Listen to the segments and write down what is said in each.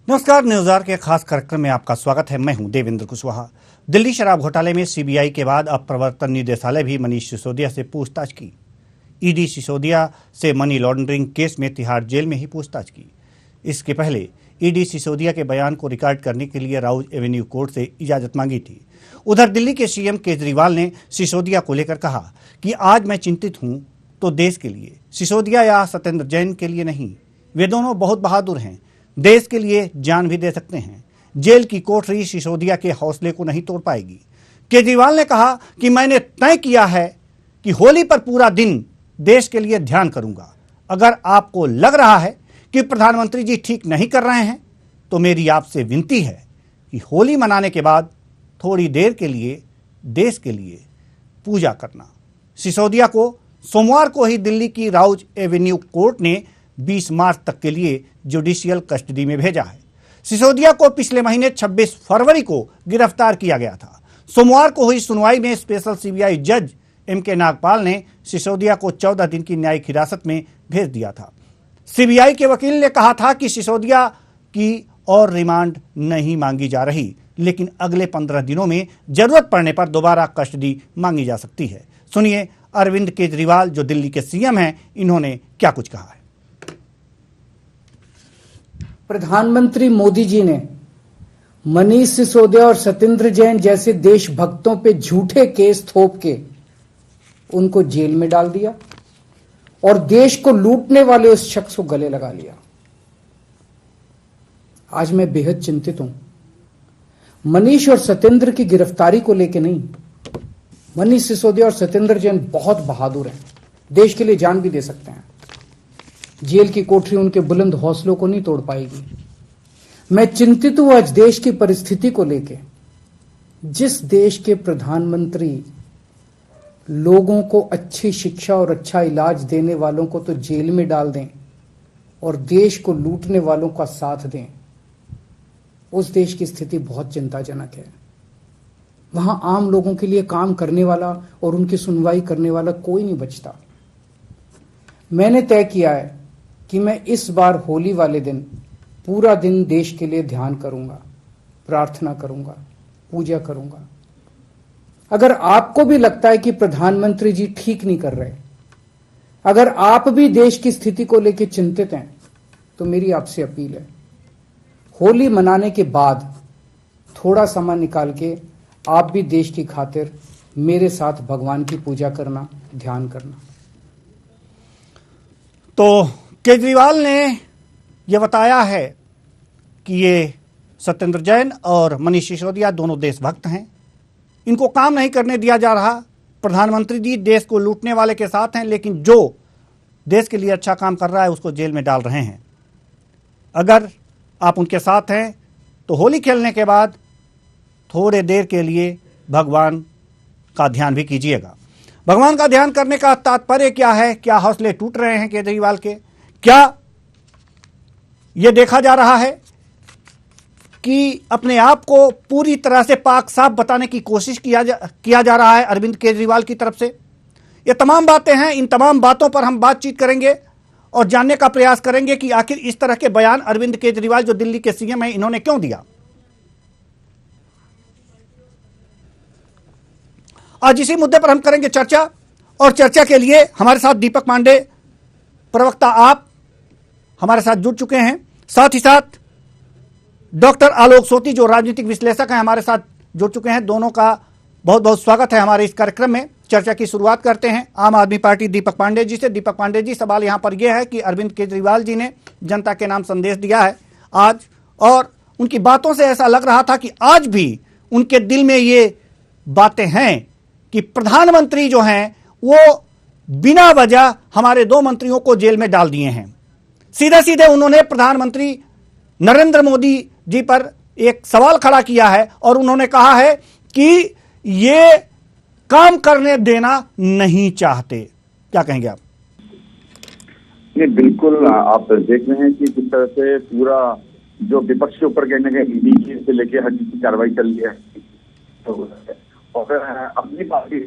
नमस्कार, न्यूज़ के खास कार्यक्रम में आपका स्वागत है। मैं हूं देवेंद्र कुशवाहा। दिल्ली शराब घोटाले में सीबीआई के बाद अब प्रवर्तन निदेशालय भी मनीष सिसोदिया से पूछताछ की। ईडी सिसोदिया से मनी लॉन्ड्रिंग केस में तिहाड़ जेल में ही पूछताछ की। इसके पहले ईडी सिसोदिया के बयान को रिकॉर्ड करने के लिए राउज एवेन्यू कोर्ट से इजाजत मांगी थी। उधर दिल्ली के सीएम केजरीवाल ने सिसोदिया को लेकर कहा कि आज मैं चिंतित हूँ तो देश के लिए, सिसोदिया या सत्येंद्र जैन के लिए नहीं। वे दोनों बहुत बहादुर हैं, देश के लिए जान भी दे सकते हैं। जेल की कोठरी सिसोदिया के हौसले को नहीं तोड़ पाएगी। केजरीवाल ने कहा कि मैंने तय किया है कि होली पर पूरा दिन देश के लिए ध्यान करूंगा। अगर आपको लग रहा है कि प्रधानमंत्री जी ठीक नहीं कर रहे हैं तो मेरी आपसे विनती है कि होली मनाने के बाद थोड़ी देर के लिए देश के लिए पूजा करना। सिसोदिया को सोमवार को ही दिल्ली की राउज एवेन्यू कोर्ट ने 20 मार्च तक के लिए जुडिशियल कस्टडी में भेजा है। सिसोदिया को पिछले महीने 26 फरवरी को गिरफ्तार किया गया था। सोमवार को हुई सुनवाई में स्पेशल सीबीआई जज एमके नागपाल ने सिसोदिया को 14 दिन की न्यायिक हिरासत में भेज दिया था। सीबीआई के वकील ने कहा था कि सिसोदिया की और रिमांड नहीं मांगी जा रही, लेकिन अगले 15 दिनों में जरूरत पड़ने पर दोबारा कस्टडी मांगी जा सकती है। सुनिए अरविंद केजरीवाल, जो दिल्ली के सीएम हैं, इन्होंने क्या कुछ कहा है। प्रधानमंत्री मोदी जी ने मनीष सिसोदिया और सत्येंद्र जैन जैसे देशभक्तों पे झूठे केस थोप के उनको जेल में डाल दिया और देश को लूटने वाले उस शख्स को गले लगा लिया। आज मैं बेहद चिंतित हूं। मनीष और सत्येंद्र की गिरफ्तारी को लेकर नहीं। मनीष सिसोदिया और सत्येंद्र जैन बहुत बहादुर हैं, देश के लिए जान भी दे सकते हैं। जेल की कोठरी उनके बुलंद हौसलों को नहीं तोड़ पाएगी। मैं चिंतित हूं आज देश की परिस्थिति को लेकर। जिस देश के प्रधानमंत्री लोगों को अच्छी शिक्षा और अच्छा इलाज देने वालों को तो जेल में डाल दें और देश को लूटने वालों का साथ दें, उस देश की स्थिति बहुत चिंताजनक है। वहां आम लोगों के लिए काम करने वाला और उनकी सुनवाई करने वाला कोई नहीं बचता। मैंने तय किया है कि मैं इस बार होली वाले दिन पूरा दिन देश के लिए ध्यान करूंगा, प्रार्थना करूंगा, पूजा करूंगा। अगर आपको भी लगता है कि प्रधानमंत्री जी ठीक नहीं कर रहे, अगर आप भी देश की स्थिति को लेकर चिंतित हैं, तो मेरी आपसे अपील है, होली मनाने के बाद थोड़ा समय निकाल के आप भी देश की खातिर मेरे साथ भगवान की पूजा करना, ध्यान करना। तो केजरीवाल ने यह बताया है कि ये सत्येंद्र जैन और मनीष सिसोदिया दोनों देशभक्त हैं, इनको काम नहीं करने दिया जा रहा। प्रधानमंत्री जी देश को लूटने वाले के साथ हैं, लेकिन जो देश के लिए अच्छा काम कर रहा है उसको जेल में डाल रहे हैं। अगर आप उनके साथ हैं तो होली खेलने के बाद थोड़े देर के लिए भगवान का ध्यान भी कीजिएगा। भगवान का ध्यान करने का तात्पर्य क्या है? क्या हौसले टूट रहे हैं केजरीवाल के? क्या यह देखा जा रहा है कि अपने आप को पूरी तरह से पाक साफ बताने की कोशिश किया जा रहा है अरविंद केजरीवाल की तरफ से? ये तमाम बातें हैं। इन तमाम बातों पर हम बातचीत करेंगे और जानने का प्रयास करेंगे कि आखिर इस तरह के बयान अरविंद केजरीवाल, जो दिल्ली के सीएम हैं, इन्होंने क्यों दिया। आज इसी मुद्दे पर हम करेंगे चर्चा, और चर्चा के लिए हमारे साथ दीपक पांडे, प्रवक्ता आप हमारे साथ जुड़ चुके हैं। साथ ही साथ डॉक्टर आलोक सोती, जो राजनीतिक विश्लेषक हैं, हमारे साथ जुड़ चुके हैं। दोनों का बहुत बहुत स्वागत है हमारे इस कार्यक्रम में। चर्चा की शुरुआत करते हैं आम आदमी पार्टी दीपक पांडे जी से। दीपक पांडे जी, सवाल यहां पर यह है कि अरविंद केजरीवाल जी ने जनता के नाम संदेश दिया है आज, और उनकी बातों से ऐसा लग रहा था कि आज भी उनके दिल में ये बातें हैं कि प्रधानमंत्री जो हैं वो बिना वजह हमारे 2 मंत्रियों को जेल में डाल दिए हैं। सीधे सीधे उन्होंने प्रधानमंत्री नरेंद्र मोदी जी पर एक सवाल खड़ा किया है और उन्होंने कहा है कि ये काम करने देना नहीं चाहते। क्या कहेंगे आप? नहीं, बिल्कुल आप देख रहे हैं कि जिस तरह से पूरा जो विपक्ष के ऊपर कहने के ईडी से लेके हर चीज की कार्रवाई चल रही है, तो और अपनी पार्टी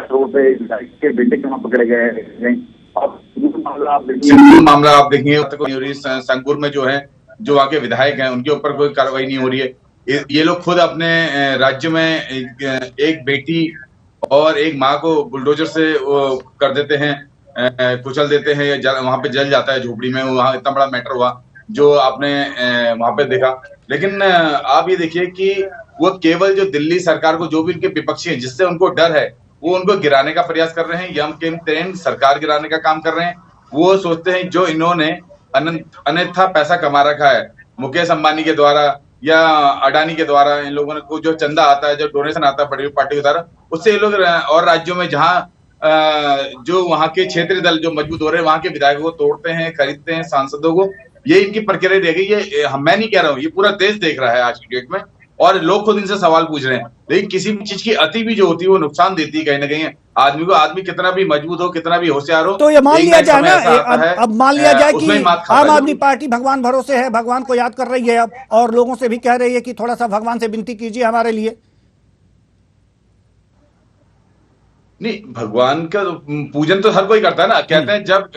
रोड पे के बेटे के वहां पकड़े गए, अब मामला आप देखिए, सिंदूर मामला आप देखिए, नहीं हो रही है। संगरूर में जो है, जो वहाँ के विधायक हैं, उनके ऊपर कोई कार्रवाई नहीं हो रही है। ये लोग खुद अपने राज्य में एक बेटी और एक माँ को बुलडोजर से कर देते हैं, कुचल देते हैं, या वहां पे जल जाता है झोपड़ी में। वहां इतना बड़ा मैटर हुआ जो आपने वहां पे देखा। लेकिन आप ये देखिए कि वो केवल जो दिल्ली सरकार को, जो भी उनके विपक्षी हैं, जिससे उनको डर है, वो उनको गिराने का प्रयास कर रहे हैं। यम के तेन सरकार गिराने का काम कर रहे हैं। वो सोचते हैं जो इन्होंने अन्यथा पैसा कमा रखा है मुकेश अंबानी के द्वारा या अडानी के द्वारा, इन लोगों को जो चंदा आता है, जो डोनेशन आता है बड़ी पार्टी के द्वारा, उससे ये लोग और राज्यों में जहां जो वहां के क्षेत्रीय दल जो मजबूत हो रहे हैं, वहां के विधायकों को तोड़ते हैं, खरीदते हैं, सांसदों को। ये इनकी प्रक्रिया रह गई। ये मैं नहीं कह रहा हूँ, ये पूरा देश देख रहा है आज की डेट में, और लोग खुद इनसे सवाल पूछ रहे हैं। लेकिन किसी भी चीज की अति भी जो होती है वो नुकसान देती है कहीं ना कहीं आदमी को। आदमी कितना भी मजबूत हो, कितना भी होशियार हो, तो ये मान लिया जाए ना, अब मान लिया जाए कि उसमें मात खाता आम है आदमी पार्टी भगवान भरोसे है, भगवान को याद कर रही है अब, और लोगों से भी कह रही है कि थोड़ा सा भगवान से विनती कीजिए हमारे लिए। नहीं, भगवान का पूजन तो हर कोई करता है ना। कहते हैं जब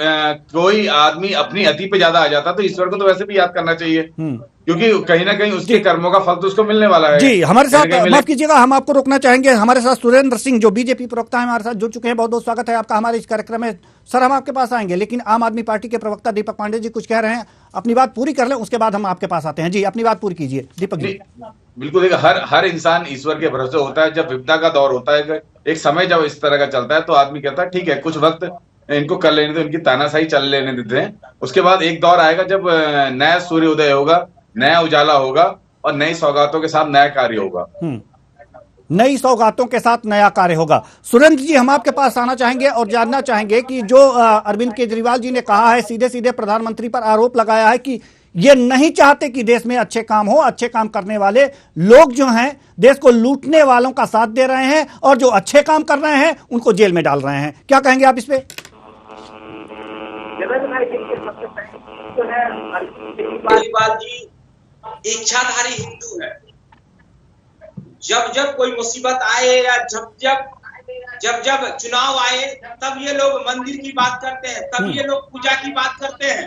कोई आदमी अपनी अति पे ज्यादा आ जाता है तो ईश्वर को तो वैसे भी याद करना चाहिए, क्योंकि कहीं ना कहीं उसके कर्मों का फल तो उसको मिलने वाला है। जी, हमारे साथ माफ कीजिएगा, हम आपको रोकना चाहेंगे। हमारे साथ सुरेंद्र सिंह जो बीजेपी प्रवक्ता है, हमारे साथ जुड़ चुके हैं। बहुत बहुत स्वागत है आपका हमारे इस कार्यक्रम में। सर, हम आपके पास आएंगे, लेकिन आम आदमी पार्टी के प्रवक्ता दीपक पांडे जी कुछ कह रहे हैं, अपनी बात पूरी कर लें, उसके बाद हम आपके पास आते हैं। जी, अपनी बात पूरी कीजिए दीपक जी। बिल्कुल, देखिए, हर इंसान ईश्वर के भरोसे होता है। जब विपदा का दौर होता है, एक समय जब इस तरह का चलता है, तो आदमी कहता है ठीक है, कुछ वक्त इनको कर लेने दो, इनकी तानाशाही चल लेने देते हैं। उसके बाद एक दौर आएगा जब नया सूर्योदय होगा, नया उजाला होगा, और नई सौगातों के साथ नया कार्य होगा। नई सौगातों के साथ नया कार्य होगा। सुरेंद्र जी, हम आपके पास आना चाहेंगे और जानना चाहेंगे कि जो अरविंद केजरीवाल जी ने कहा है, सीधे सीधे प्रधानमंत्री पर आरोप लगाया है कि ये नहीं चाहते कि देश में अच्छे काम हो, अच्छे काम करने वाले लोग जो हैं देश को लूटने वालों का साथ दे रहे हैं, और जो अच्छे काम कर रहे हैं उनको जेल में डाल रहे हैं। क्या कहेंगे आप इस पे? केजरीवाल जी इच्छाधारी हिंदू है। जब जब कोई मुसीबत आए या जब चुनाव आए, तब ये लोग मंदिर की बात करते हैं, तब ये लोग पूजा की बात करते हैं।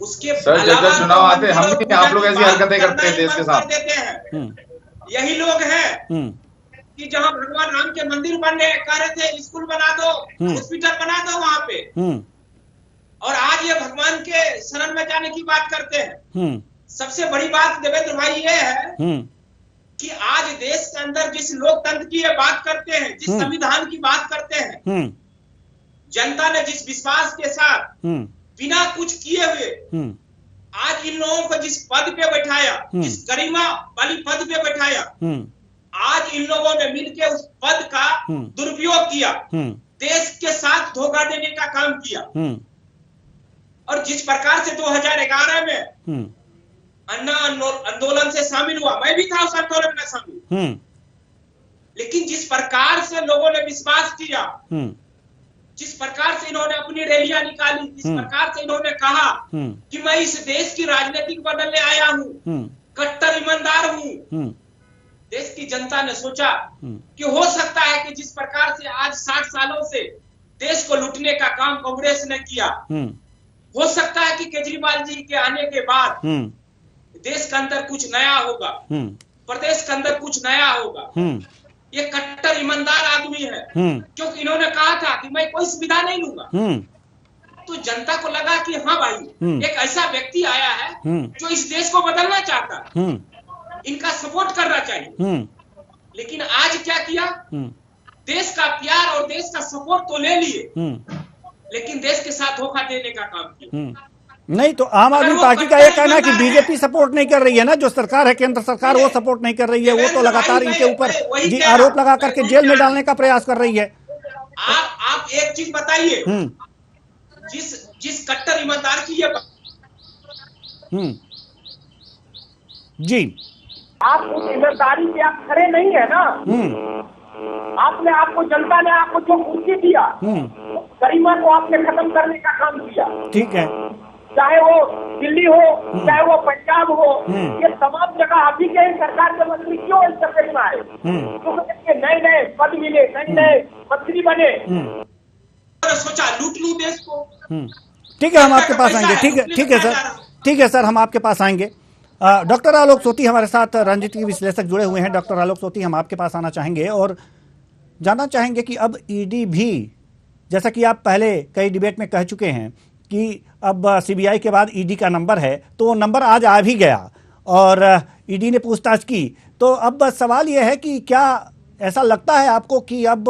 उसके सर, जब चुनाव आते हैं, हम भी आप लोग ऐसी हरकतें करते हैं देश के साथ। देते हैं। यही लोग हैं कि जहां भगवान राम के मंदिर बनने कह रहे थे, स्कूल बना दो, हॉस्पिटल बना दो वहां पे, और आज ये भगवान के शरण में जाने की बात करते हैं। सबसे बड़ी बात देवेंद्र भाई ये है कि आज देश के अंदर जिस लोकतंत्र की ये बात करते हैं, जिस संविधान की बात करते हैं, जनता ने जिस विश्वास के साथ बिना कुछ किए हुए आज इन लोगों को जिस पद पे बैठाया, जिस गरिमा वाली पद पे बैठाया, आज इन लोगों ने मिलकर उस पद का दुरुपयोग किया, देश के साथ धोखा देने का काम किया। और जिस प्रकार से 2011 में अन्ना आंदोलन से शामिल हुआ, मैं भी था उस आंदोलन में शामिल, लेकिन जिस प्रकार से लोगों ने विश्वास किया, जिस प्रकार से इन्होंने अपनी रैलियां निकाली, जिस प्रकार से इन्होंने कहा कि मैं इस देश की राजनीति बदलने आया हूं, कट्टर ईमानदार हूं, देश की जनता ने सोचा कि हो सकता है कि जिस प्रकार से आज 60 सालों से देश को लूटने का काम कांग्रेस ने किया, हो सकता है कि केजरीवाल जी के आने के बाद देश के अंदर कुछ नया होगा, प्रदेश के अंदर कुछ नया होगा। ये कट्टर ईमानदार आदमी है, क्योंकि इन्होंने कहा था कि मैं कोई सुविधा नहीं लूंगा। तो जनता को लगा कि हाँ भाई, एक ऐसा व्यक्ति आया है जो इस देश को बदलना चाहता है, इनका सपोर्ट करना चाहिए। लेकिन आज क्या किया, देश का प्यार और देश का सपोर्ट तो ले लिए, लेकिन देश के साथ धोखा देने का काम किया। नहीं, तो आम आदमी पार्टी का यह कहना है कि बीजेपी सपोर्ट नहीं कर रही है ना, जो सरकार है केंद्र सरकार, वो सपोर्ट नहीं कर रही है। वो तो लगातार इनके ऊपर जी आरोप लगा करके जेल में डालने का प्रयास कर रही है। आप एक चीज बताइए, जिस कट्टर ईमानदार की ये जी, आप उस ईमानदारी पे आप खड़े नहीं है ना। आपको जनता ने आपको जो कुर्सी दिया, गरिमा को आपने खत्म करने का काम किया। ठीक है, चाहे वो दिल्ली हो, चाहे वो पंजाब हो, ये तमाम जगह आप ही के सरकार के मंत्री क्यों इस चक्कर में आए? क्योंकि नए नए पद मिले, नए नए मंत्री बने। सोचा लूट लूं देश को। ठीक है, हम आपके पास आएंगे। ठीक है सर, ठीक है सर, हम आपके पास आएंगे। डॉक्टर आलोक सोती हमारे साथ राजनीतिक विश्लेषक जुड़े हुए हैं। डॉक्टर आलोक सोती, हम आपके पास आना चाहेंगे और जानना चाहेंगे कि अब ईडी भी, जैसा कि आप पहले कई डिबेट में कह चुके हैं कि अब सीबीआई के बाद ईडी का नंबर है, तो वो नंबर आज आ भी गया और ईडी ने पूछताछ की। तो अब सवाल यह है कि क्या ऐसा लगता है आपको कि अब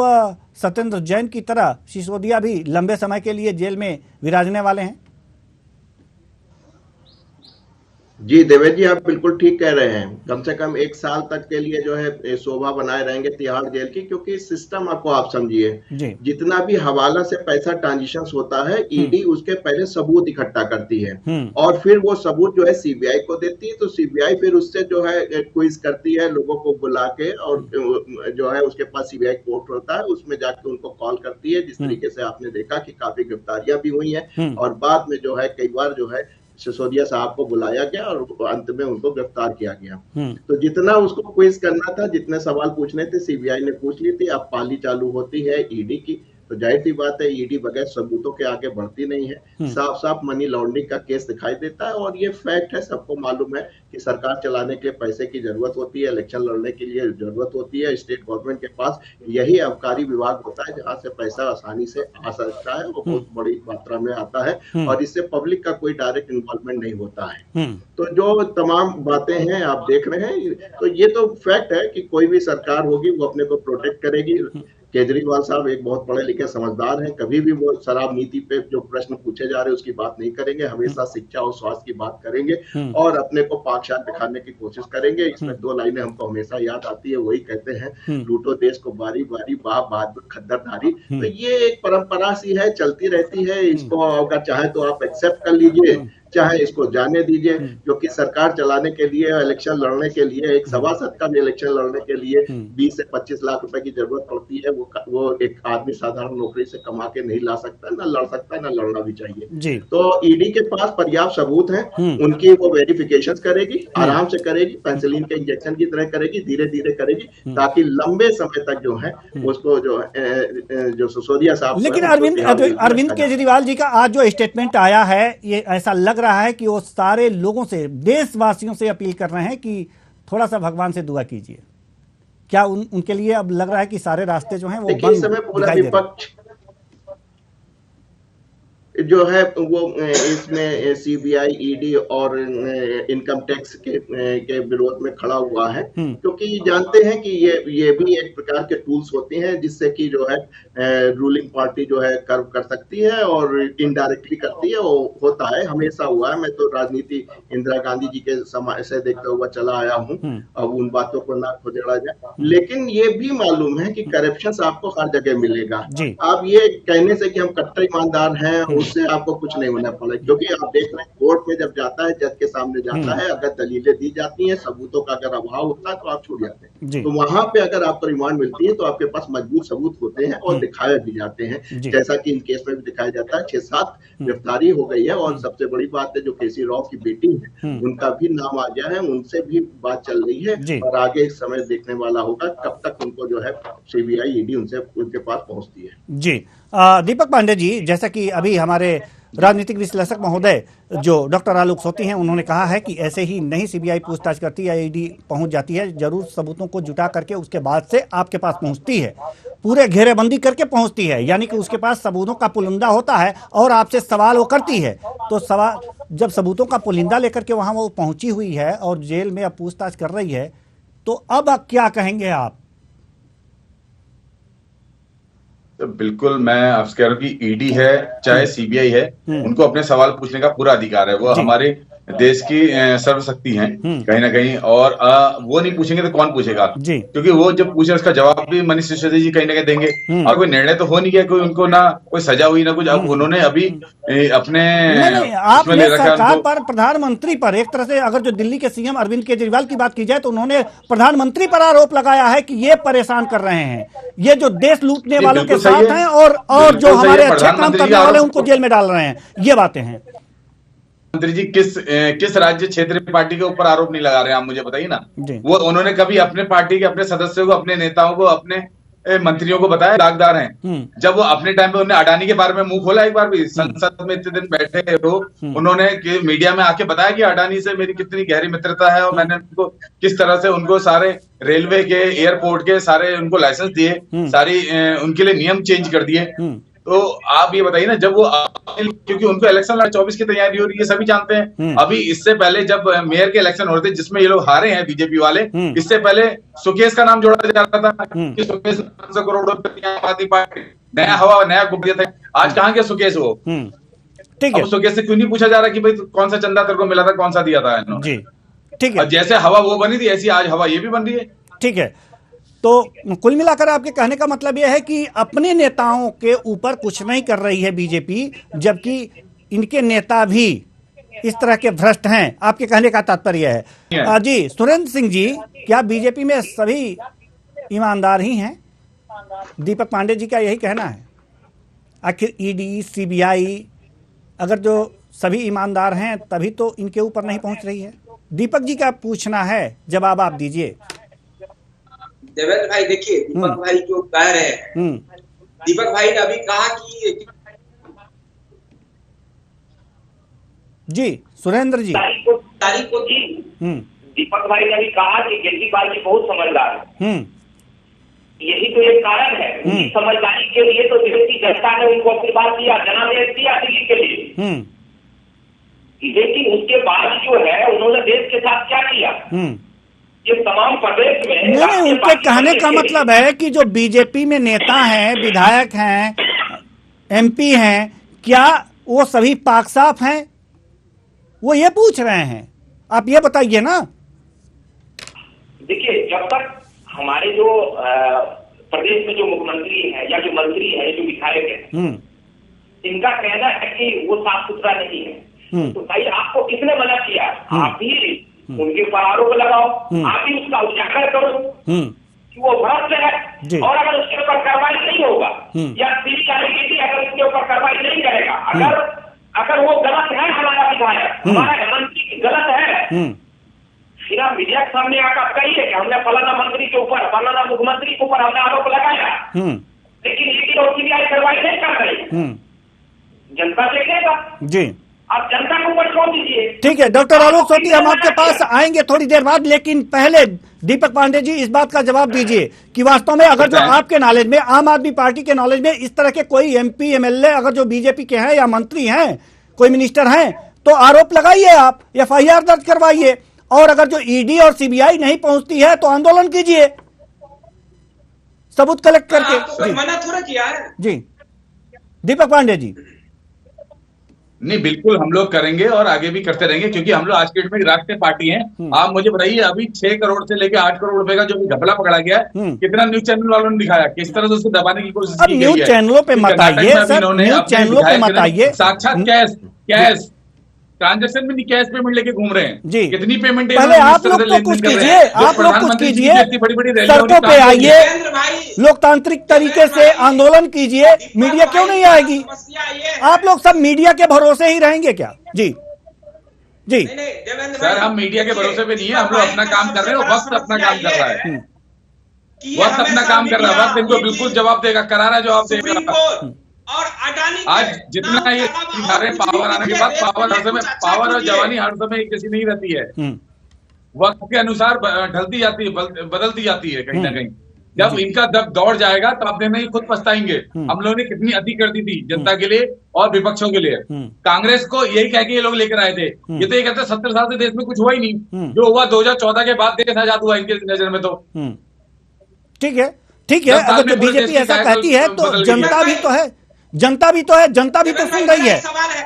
सत्येंद्र जैन की तरह सिसोदिया भी लंबे समय के लिए जेल में विराजने वाले हैं? जी देवेश जी, आप बिल्कुल ठीक कह रहे हैं। कम से कम 1 साल तक के लिए जो है शोभा बनाए रहेंगे तिहाड़ जेल की, क्योंकि सिस्टम आपको आप समझिए, जितना भी हवाला से पैसा ट्रांजिशन होता है, ईडी उसके पहले सबूत इकट्ठा करती है और फिर वो सबूत जो है सीबीआई को देती है। तो सीबीआई फिर उससे जो है क्विज करती है लोगों को बुला के, और जो है उसके पास सीबीआई कोर्ट होता है, उसमें जाके उनको कॉल करती है। जिस तरीके से आपने देखा कि काफी गिरफ्तारियां भी हुई हैं और बाद में जो है कई बार जो है सिसोदिया साहब को बुलाया गया और अंत में उनको गिरफ्तार किया गया। तो जितना उसको क्विज करना था, जितने सवाल पूछने थे, सीबीआई ने पूछ ली थी। अब पाली चालू होती है ईडी की, तो जाहिर सी बात है ईडी बगैर सबूतों के आगे बढ़ती नहीं है। साफ साफ मनी लॉन्ड्रिंग का केस दिखाई देता है और ये फैक्ट है, सबको मालूम है कि सरकार चलाने के लिए पैसे की जरूरत होती है, इलेक्शन लड़ने के लिए जरूरत होती है। स्टेट गवर्नमेंट के पास यही आबकारी विभाग होता है जहां से पैसा आसानी से आ सकता है, वो बहुत बड़ी मात्रा में आता है और इससे पब्लिक का कोई डायरेक्ट इन्वॉल्वमेंट नहीं होता है। तो जो तमाम बातें हैं आप देख रहे हैं, तो ये तो फैक्ट है कि कोई भी सरकार होगी वो अपने को प्रोटेक्ट करेगी। केजरीवाल साहब एक बहुत पढ़े लिखे समझदार हैं, कभी भी वो शराब नीति पे जो प्रश्न पूछे जा रहे हैं उसकी बात नहीं करेंगे, हमेशा शिक्षा और स्वास्थ्य की बात करेंगे और अपने को पाकशान दिखाने की कोशिश करेंगे। इसमें 2 लाइनें हमको हमेशा याद आती है, वही कहते हैं, लूटो देश को बारी बारी, बाप बहादुर खद्दरधारी। तो ये एक परंपरा सी है, चलती रहती है। इसको अगर चाहे तो आप एक्सेप्ट कर लीजिए, चाहे इसको जाने दीजिए, क्योंकि सरकार चलाने के लिए, इलेक्शन लड़ने के लिए, एक सभासद का भी इलेक्शन लड़ने के लिए 20 से 25 लाख रुपए की जरूरत पड़ती है। वो एक आदमी साधारण नौकरी से कमा के नहीं ला सकता, ना लड़ सकता, ना लड़ना भी चाहिए। तो ईडी के पास पर्याप्त सबूत हैं, उनकी वो वेरिफिकेशन करेगी, आराम से करेगी, पेंसिलिन के इंजेक्शन की तरह करेगी, धीरे धीरे करेगी, ताकि लंबे समय तक जो है उसको जो सिसोदिया साहब। लेकिन अरविंद केजरीवाल जी का आज जो स्टेटमेंट आया है, ये ऐसा लग रहा है कि वो सारे लोगों से, देशवासियों से अपील कर रहे हैं कि थोड़ा सा भगवान से दुआ कीजिए। क्या उनके लिए अब लग रहा है कि सारे रास्ते जो हैं वो बंद दिखाई दे रहे हैं? जो है वो इसमें सीबीआई, ईडी और इनकम टैक्स के विरोध में खड़ा हुआ है, क्योंकि जानते हैं कि ये भी एक प्रकार के टूल्स होते हैं जिससे कि जो है रूलिंग पार्टी जो है कर्व कर सकती है और इनडायरेक्टली करती है। वो होता है, हमेशा हुआ है। मैं तो राजनीति इंदिरा गांधी जी के समय से देखता हुआ चला आया हूँ, अब उन बातों को ना खोजड़ा जाए। लेकिन ये भी मालूम है कि करप्शन आपको हर जगह मिलेगा। आप ये कहने से कि हम कट्टर ईमानदार हैं उससे आपको कुछ नहीं होना पड़ेगा, क्योंकि आप देख रहे हैं कोर्ट में जब जाता है, जज के सामने जाता है, अगर दलीलें दी जाती हैं, सबूतों का अगर अभाव होता है तो आप छूट जाते हैं। तो वहां पे अगर आपको रिमांड मिलती है तो आपके पास मजबूत सबूत होते हैं और दिखाए भी जाते हैं, जैसा कि इन केस में भी दिखाया जाता है। 6-7 गिरफ्तारी हो गई है और सबसे बड़ी बात है जो केसी राव की बेटी है उनका भी नाम आ गया है, उनसे भी बात चल रही है और आगे एक समय देखने वाला होगा कब तक उनको जो है सीबीआई, ईडी उनके पास पहुंचती है। जी दीपक पांडे जी, जैसा कि अभी हमारे राजनीतिक विश्लेषक महोदय जो डॉक्टर आलोक सोती हैं, उन्होंने कहा है कि ऐसे ही नहीं सीबीआई पूछताछ करती या ईडी पहुंच जाती है, जरूर सबूतों को जुटा करके उसके बाद से आपके पास पहुंचती है, पूरे घेरेबंदी करके पहुंचती है, यानी कि उसके पास सबूतों का पुलिंदा होता है और आपसे सवाल वो करती है। तो सवाल जब सबूतों का पुलिंदा लेकर के वहां वो पहुंची हुई है और जेल में अब पूछताछ कर रही है, तो अब क्या कहेंगे आप? तो बिल्कुल मैं आपसे कह रहा हूँ कि ईडी है चाहे सीबीआई है, उनको अपने सवाल पूछने का पूरा अधिकार है। वो हमारे देश की सर्वशक्ति हैं कहीं ना कहीं, और वो नहीं पूछेंगे तो कौन पूछेगा? क्योंकि वो जब पूछे उसका जवाब भी मनीष सिसोदिया जी कहीं ना कहीं देंगे। और कोई निर्णय तो हो नहीं गया, कोई उनको ना कोई सजा हुई ना कुछ। अब उन्होंने अभी अपने आपने सरकार पर, प्रधानमंत्री पर, एक तरह से अगर जो दिल्ली के सीएम अरविंद केजरीवाल की बात की जाए तो उन्होंने प्रधानमंत्री पर आरोप लगाया है कि ये परेशान कर रहे हैं, ये जो देश लूटने वालों के साथ हैं और जो हमारे अच्छे काम करने वाले उनको जेल में डाल रहे हैं, ये बातें हैं। मंत्री जी किस राज्य क्षेत्रीय पार्टी के ऊपर आरोप नहीं लगा रहे हैं, आप मुझे बताइए ना। वो उन्होंने कभी अपने पार्टी के अपने सदस्यों को, अपने नेताओं को, अपने मंत्रियों को बताया दागदार हैं। जब वो अपने टाइम पे उन्होंने अडानी के बारे में मुंह खोला, एक बार भी संसद में इतने दिन बैठे तो उन्होंने मीडिया में आके बताया कि अडानी से मेरी कितनी गहरी मित्रता है और मैंने उनको किस तरह से उनको सारे रेलवे के, एयरपोर्ट के सारे उनको लाइसेंस दिए, सारी उनके लिए नियम चेंज कर दिए। तो आप ये बताइए ना, जब वो क्योंकि उनको इलेक्शन 24 की तैयारी हो रही है, सभी जानते हैं। अभी इससे पहले जब मेयर के इलेक्शन हो रहे थे जिसमें ये लोग हारे हैं बीजेपी वाले, इससे पहले सुकेश का नाम जोड़ा जा रहा था कि सुकेश 500 करोड़ रुपए, नया हवा नया गुब्बारा था। आज कहाँ के सुकेश वो? ठीक है, सुकेश से क्यों नहीं पूछा जा रहा कि भाई कौन सा चंदा तेरे को मिला था, कौन सा दिया था जी? ठीक है, जैसे हवा वो बनी थी ऐसी आज हवा ये भी बन रही है। ठीक है, तो कुल मिलाकर आपके कहने का मतलब यह है कि अपने नेताओं के ऊपर कुछ नहीं कर रही है बीजेपी, जबकि इनके नेता भी इस तरह के भ्रष्ट हैं। आपके कहने का तात्पर्य है जी। सुरेंद्र सिंह जी, क्या बीजेपी में सभी ईमानदार ही हैं? दीपक पांडे जी का यही कहना है। आखिर ईडी, सीबीआई अगर जो सभी ईमानदार हैं तभी तो इनके ऊपर नहीं पहुंच रही है। दीपक जी का पूछना है, जवाब आप दीजिए। देवेंद्र भाई देखिए, दीपक भाई जो कह रहे हैं, दीपक भाई ने अभी कहा कि जी सुरेंद्र जी तारीख को जी दीपक भाई ने अभी कहा कि केजरीवाल जी बहुत समझदार है। यही तो एक कारण है, उनकी समझदारी के लिए तो देश की जनता ने उनको आशीर्वाद दिया, जनादेश दिया दिल्ली के लिए। लेकिन उसके बाद जो है उन्होंने देश के साथ क्या किया? ये तमाम प्रदेश में नहीं, उनके कहने का मतलब है कि जो बीजेपी में नेता हैं, विधायक हैं, एमपी हैं, क्या वो सभी पाक साफ हैं? वो ये पूछ रहे हैं, आप ये बताइए ना। देखिए, जब तक हमारे जो प्रदेश में जो मुख्यमंत्री हैं या जो मंत्री हैं, जो विधायक हैं, इनका कहना है कि वो साफ सुथरा नहीं है, तो भाई आपको किसने मना किया? आप ही उनके ऊपर आरोप लगाओ, आप ही उसका उजागर करो कि वो भ्रष्ट है। और अगर उसके ऊपर कार्रवाई नहीं होगा या सीबीआई अगर उसके ऊपर कार्रवाई नहीं करेगा, अगर वो गलत है, हमारा विधायक, हमारा मंत्री गलत है, फिर आप मीडिया के सामने आकर कहिए कि हमने फलाना मंत्री के ऊपर, फलाना मुख्यमंत्री के ऊपर हमने आरोप लगाया, लेकिन ईडी और सीबीआई कार्रवाई नहीं कर रही, जनता देखेगा जी। आप जनता को ऊपर छोड़ दीजिए। ठीक है डॉक्टर आलोक सोती, हम आपके पास आएंगे थोड़ी देर बाद, लेकिन पहले दीपक पांडे जी इस बात का जवाब दीजिए कि वास्तव में अगर जो आपके नॉलेज में, आम आदमी पार्टी के नॉलेज में इस तरह के कोई एमपी, एमएलए अगर जो बीजेपी के हैं या मंत्री हैं, कोई मिनिस्टर हैं, तो आरोप लगाइए, आप एफआईआर दर्ज करवाइए, और अगर जो ईडी और सीबीआई नहीं पहुंचती है तो आंदोलन कीजिए सबूत कलेक्ट करके। मना थोड़ा किया है जी दीपक पांडे जी। नहीं, बिल्कुल हम लोग करेंगे और आगे भी करते रहेंगे, क्योंकि हम लोग आज के डेट में राष्ट्रीय पार्टी हैं। आप मुझे बताइए, अभी 6 करोड़ से लेकर 8 करोड़ रुपए का जो घपला पकड़ा गया है, कितना न्यूज चैनल वालों ने दिखाया, किस तरह से उसको दबाने की कोशिश की गई है। न्यूज चैनलों पे मत आइए सर, न्यूज चैनलों पे मत आइए। साक्षात कैश ट्रांजेक्शन में नहीं, कैश पेमेंट लेके घूम रहे हैं जी। कितनी पेमेंट? पहले आप लोग तो कुछ कीजिए, आप लोग कुछ कीजिए, सड़कों पे आइए, लोकतांत्रिक तरीके से आंदोलन कीजिए, मीडिया क्यों नहीं आएगी? आप लोग सब मीडिया के भरोसे ही रहेंगे क्या? जी जी सर, हम मीडिया के भरोसे पे नहीं है, हम लोग अपना काम कर रहे हैं, वक्त अपना काम कर रहा है, वक्त अपना काम कर रहा है, वक्त इनको बिल्कुल जवाब देगा, करारा जवाब देगा। और अडानी आज जितना ये सारे पावर आने के बाद, पावर हर समय, पावर और जवानी हर समय एक जैसी नहीं रहती है, वक्त के अनुसार ढलती जाती है, बदलती जाती है कहीं ना कहीं। जब इनका दब दौड़ जाएगा तो आप देखना खुद पछताएंगे। हम लोगों ने कितनी अति कर दी थी जनता के लिए और विपक्षों के लिए। कांग्रेस को यही कह के ये लोग लेकर आए थे, ये तो ये कहते 70 साल से देश में कुछ हुआ ही नहीं, जो हुआ 2014 के बाद देश आजाद हुआ इनके नजर में। तो ठीक है, ठीक है, अगर बीजेपी ऐसा कहती है तो जनता भी तो है, जनता भी तो है, जनता भी तो सुन रही है।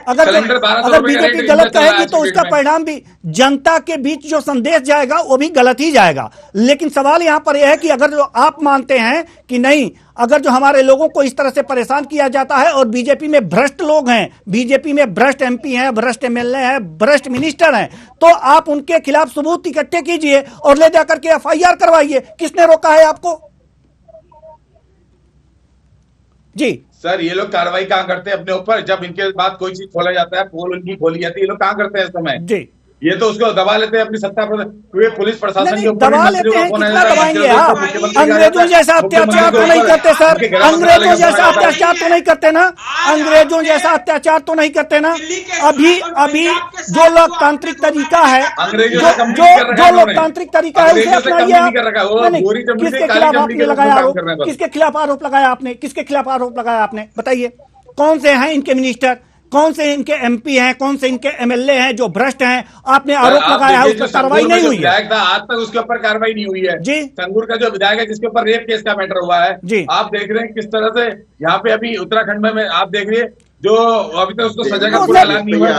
अगर बीजेपी गलत कहेगी तो उसका परिणाम भी जनता के बीच जो संदेश जाएगा वो भी गलत ही जाएगा। लेकिन सवाल यहां पर यह है कि अगर जो आप मानते हैं कि नहीं, अगर जो हमारे लोगों को इस तरह से परेशान किया जाता है और बीजेपी में भ्रष्ट लोग हैं, बीजेपी में भ्रष्ट एमपी हैं, भ्रष्ट एमएलए हैं, भ्रष्ट मिनिस्टर हैं, तो आप उनके खिलाफ सबूत इकट्ठे कीजिए और ले जाकर के एफआईआर करवाइए। किसने रोका है आपको? जी सर, ये लोग कार्रवाई कहाँ करते हैं अपने ऊपर? जब इनके बाद कोई चीज खोला जाता है, पोल उनकी खोली जाती है, ये लोग कहाँ करते हैं इस समय? जी ये तो उसको दबा लेते हैं अपनी सत्ता पर, पुलिस प्रशासन के ऊपर दबा लेते हैं, कितना दबाएंगे आप? अंग्रेजों जैसा अत्याचार तो नहीं करते सर, अंग्रेजों जैसा अत्याचार तो नहीं करते ना, अंग्रेजों जैसा अत्याचार तो नहीं करते ना। अभी जो लोकतांत्रिक तरीका है, जो लोकतांत्रिक तरीका है उसे अपनाइए आप। किसके खिलाफ आपने लगाया आरोप, किसके खिलाफ आरोप लगाया आपने, किसके खिलाफ आरोप लगाया आपने, बताइए। कौन से हैं इनके मिनिस्टर, कौन से इनके एमपी हैं, कौन से इनके एमएलए हैं जो भ्रष्ट हैं? आपने आरोप लगाया है, उस पर कार्रवाई नहीं हुई है। आज तक उसके ऊपर कार्रवाई नहीं हुई है जी। संगूर का जो विधायक है जिसके ऊपर रेप केस का मैटर हुआ है जी, आप देख रहे हैं किस तरह से यहाँ पे अभी उत्तराखंड में आप देख रहे हैं जो अभी तक उसको सजा का पूरा ऐलान नहीं हुआ,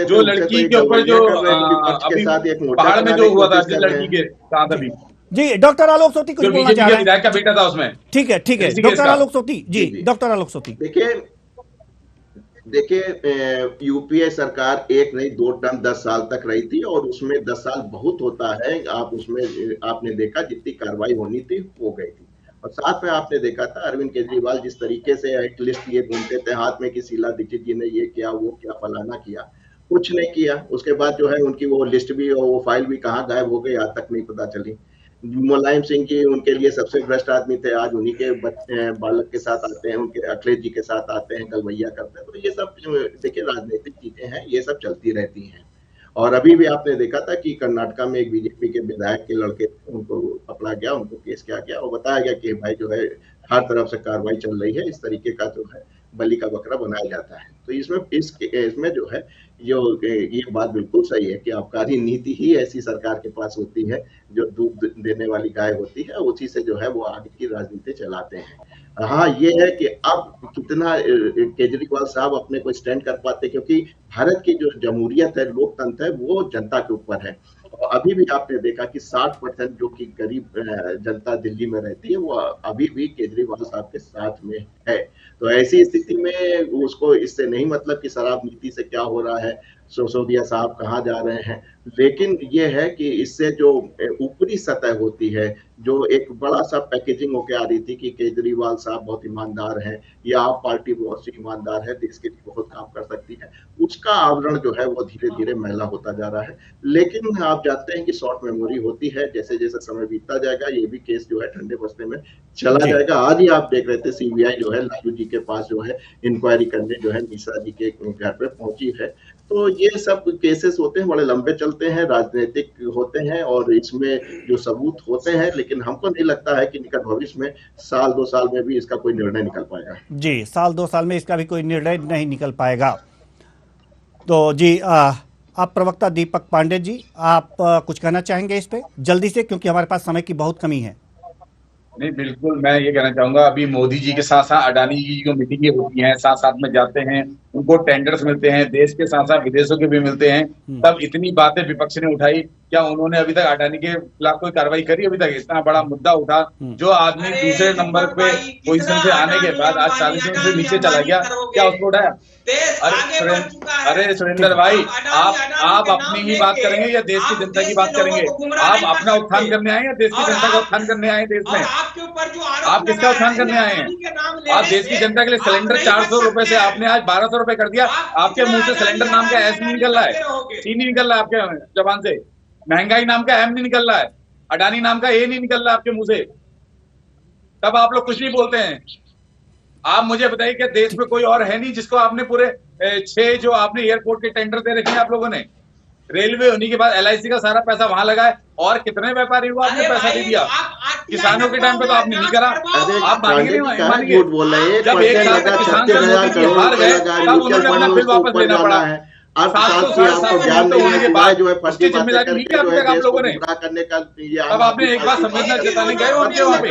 जो लड़की के ऊपर जो अभी पहाड़ में जो हुआ था जिस लड़की के साथ अभी। जी, डॉक्टर आलोक सोती कुछ बोलना चाह रहे हैं? विधायक का बेटा था उसमें। ठीक है, ठीक है, डॉक्टर आलोक सोती जी, डॉक्टर आलोक सोती। देखिए यूपीए सरकार एक नहीं 2 टर्म 10 साल तक रही थी और उसमें 10 साल बहुत होता है। आप उसमें आपने देखा जितनी कार्रवाई होनी थी हो गई थी, और साथ में आपने देखा था अरविंद केजरीवाल जिस तरीके से एक लिस्ट लिए घूमते थे हाथ में कि शीला दीक्षित जी ने ये किया वो किया फलाना किया, कुछ नहीं किया। उसके बाद जो है उनकी वो लिस्ट भी और वो फाइल भी कहाँ गायब हो गई आज तक नहीं पता चली। मुलायम सिंह जी उनके लिए सबसे भ्रष्ट आदमी थे, आज उन्हीं के बालक के साथ आते हैं, उनके अखिलेश जी के साथ आते हैं, गलवैया करते हैं। तो ये सब देखिए राजनीतिक चीजें हैं, ये सब चलती रहती हैं। और अभी भी आपने देखा था कि कर्नाटका में एक बीजेपी के विधायक के लड़के उनको पकड़ा गया, उनको केस किया गया और बताया गया कि भाई जो है हर तरफ से कार्रवाई चल रही है, इस तरीके का जो है बलि का बकरा बनाया जाता है। तो इसमें जो है ये बात बिल्कुल सही है कि आबकारी नीति ही ऐसी सरकार के पास होती है जो दूध देने वाली गाय होती है, उसी से जो है वो आगे की राजनीति चलाते हैं। हाँ, ये है कि अब कितना केजरीवाल साहब अपने को स्टैंड कर पाते, क्योंकि भारत की जो जमहूरियत है, लोकतंत्र है, वो जनता के ऊपर है। और अभी भी आपने देखा कि 60% जो कि गरीब जनता दिल्ली में रहती है वो अभी भी केजरीवाल साहब के साथ में है। तो ऐसी स्थिति में उसको इससे नहीं मतलब कि शराब नीति से क्या हो रहा है, सिसोदिया साहब कहाँ जा रहे हैं, लेकिन ये है कि इससे जो ऊपरी सतह होती है, जो एक बड़ा सा पैकेजिंग होके आ रही थी कि केजरीवाल साहब बहुत ईमानदार हैं या आप पार्टी बहुत सी ईमानदार है, देश के लिए बहुत काम कर सकती है, उसका आवरण जो है वो धीरे धीरे मैला होता जा रहा है। लेकिन आप जानते हैं कि शॉर्ट मेमोरी होती है, जैसे जैसे समय बीतता जाएगा ये भी केस जो है ठंडे बस्ते में चला जाएगा। आज ही आप देख रहे थे सीबीआई जो है लालू जी के पास जो है इंक्वायरी करने जो है मिश्रा जी के घर पे पहुंची है। तो ये सब केसेस होते हैं, बड़े लंबे चलते हैं, राजनीतिक होते हैं और इसमें जो सबूत होते हैं, लेकिन हमको नहीं लगता है कि निकट भविष्य में 1-2 साल में भी इसका कोई निर्णय निकल पाएगा। जी, 1-2 साल में इसका भी कोई निर्णय नहीं निकल पाएगा। तो जी आप प्रवक्ता दीपक पांडे जी, आप कुछ कहना चाहेंगे इस पे जल्दी से, क्योंकि हमारे पास समय की बहुत कमी है। नहीं, बिल्कुल मैं ये कहना चाहूंगा, अभी मोदी जी के साथ साथ अडानी जी की जो मीटिंगें होती हैं, साथ साथ में जाते हैं, उनको टेंडर्स मिलते हैं, देश के साथ साथ विदेशों के भी मिलते हैं, तब इतनी बातें विपक्ष ने उठाई। क्या उन्होंने अभी तक अडानी के खिलाफ कोई कार्रवाई करी? अभी तक इतना बड़ा मुद्दा उठा, जो आदमी दूसरे नंबर पे पोजीशन से आने के बाद आज 40 से नीचे चला गया, क्या उसको उठाया? अरे सुरेंद्र भाई, आप अपनी ही बात करेंगे या देश की जनता की बात करेंगे? आप अपना उत्थान करने आए या देश की जनता का उत्थान करने आए? देश में आप किसका उत्थान करने आए हैं? आप देश की जनता के लिए सिलेंडर 400 रुपए से आपने आज 1200 रुपए कर दिया। आपके मुंह से सिलेंडर नाम का एस नहीं निकल रहा है, सी नहीं निकल रहा है आपके जबान से, महंगाई नाम का एम नहीं निकल रहा है, अडानी नाम का ए नहीं निकल रहा है आपके मुंह से, तब आप लोग कुछ भी बोलते हैं। आप मुझे बताइए कि देश में कोई और है नहीं जिसको आपने पूरे 6 जो आपने एयरपोर्ट के टेंडर दे रखे हैं आप लोगों ने, रेलवे होने के बाद LIC का सारा पैसा वहां लगा है, और कितने व्यापारी हुआ आपने पैसा दे दिया? किसानों के टाइम पे तो आपने नहीं करा। आप मानेंगे जब एक साल तक किसान जब हार गए तब उन्होंने अपना बिल वापस लेना पड़ा है। 700 जो है उसकी जिम्मेदारी नहीं किया अभी तक आप लोगों ने करने का। अब आपने एक बार संवेदना जताने गए उनके वहाँ पे।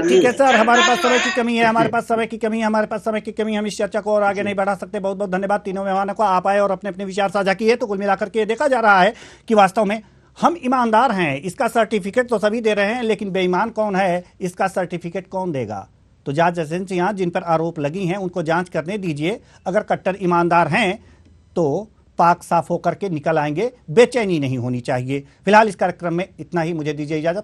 ठीक है सर, हमारे पास समय की कमी है, हमारे पास समय की कमी, हम इस चर्चा को और आगे नहीं बढ़ा सकते। बहुत बहुत धन्यवाद तीनों मेहमानों को, आप आए और अपने अपने विचार साझा किए। तो कुल मिलाकर के देखा जा रहा है कि वास्तव में हम ईमानदार हैं, इसका सर्टिफिकेट तो सभी दे रहे हैं, लेकिन बेईमान कौन है इसका सर्टिफिकेट कौन देगा? तो जांच एजेंसियां जिन पर आरोप लगी हैं उनको जांच करने दीजिए। अगर कट्टर ईमानदार हैं तो पाक साफ होकर के निकल आएंगे, बेचैनी नहीं होनी चाहिए। फिलहाल इस कार्यक्रम में इतना ही, मुझे दीजिए इजाजत।